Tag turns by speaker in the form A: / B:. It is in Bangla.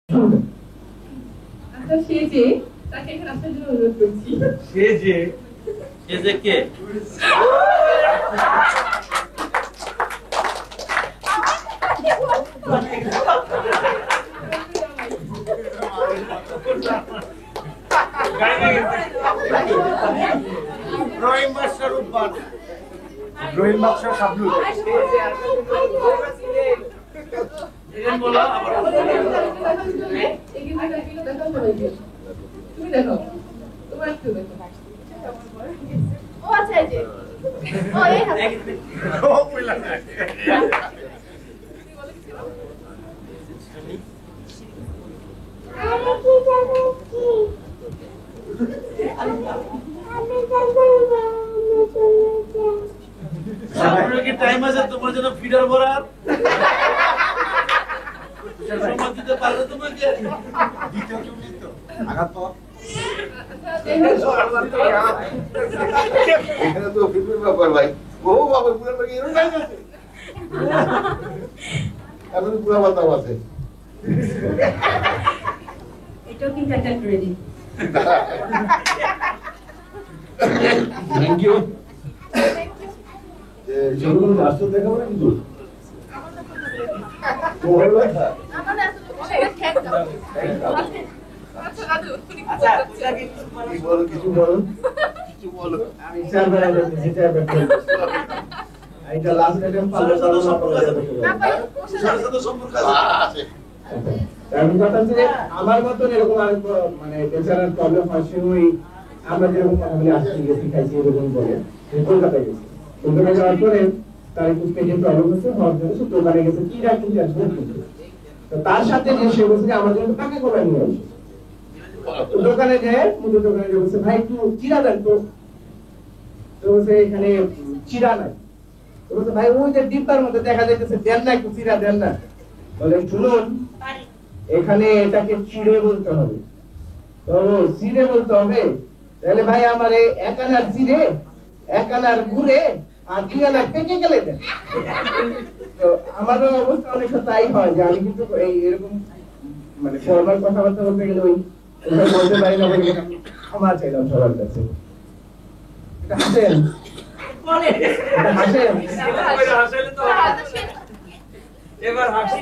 A: আচ্ছা সে যে তাকে এখানে আসার জন্য অনুরোধ করছি।
B: সে যে কে?
C: রহিম বাদশার উপাদ রহিম বাদশার শাবলুল
B: বলো আবার
A: তুমি দেখো তোমার একটু দেখো।
D: ও আচ্ছা এই যে ও এই হাতে
C: ও কইলা না
B: আপনার কি টাইম আছে তোমার জন্য ফিডার ভরার? সময় দিতে পারবে তোমাকে?
C: দ্বিতীয় তুমি তো আঘাত পাওয়া
E: এখানে তো ফিল্মের ব্যাপার ভাই বহু বাবা পুরো লোক এরকম নাই আছে এখন পুরো বাতাও আছে
D: এটাও কিন্তু একটা ক্রেডিট
E: থ্যাংক ইউ যেগুলো রাস্তা দেখাবো না কিন্তু তোমার কথা
D: আমাদের আসলে ঠেক দাও
A: আচ্ছা দাদু তুমি কি
B: আচ্ছা
A: বলতে
B: ওটা কি
E: কি বলো কিছু বলো
F: আমি চার বেলা করতেছি চার বেলা এইটা লাস্ট আইটেম পারলে
B: সাথে সম্পর্ক আছে
D: না ভাই
B: সাথে সাথে সম্পর্ক আছে
E: আছে
F: আমি কথা যে আমার মতন এরকম আর মানে বেচারার প্রবলেম হয় ওই আমরা যেরকম কথা বলে আসছি গেছি খাইছি এরকম বলে কলকাতায় গেছি কলকাতায় যাওয়ার পরে তার একটু পেটের প্রবলেম হচ্ছে হওয়ার জন্য সে দোকানে গেছে কি রাখুন তো তার সাথে যে সে বলছে যে আমার জন্য কাকে করে নিয়ে আসে দোকানে যে মুদি দোকানে যে বলছে ভাই একটু চিরা দেন তো বলছে এখানে চিরা নাই তো বলছে ভাই ওই যে ডিব্বার মধ্যে দেখা যাইতেছে দেন না একটু চিরা দেন না বলে শুনুন এখানে এটাকে চিড়ে বলতে হবে তো চিড়ে বলতে হবে তাহলে ভাই আমার এক আনার চিড়ে এক আনার গুড়ে আর দুই আনার পেকে গেলে দেন তো আমারও অবস্থা অনেক তাই হয় যে আমি কিন্তু এই এরকম মানে ফর্মাল কথাবার্তা বলতে গেলে ওই বলতে পারি না বলে ক্ষমা চাইলাম সবার কাছে এটা হাসেন এটা হাসেন
B: হাসলে তো এবার হাসি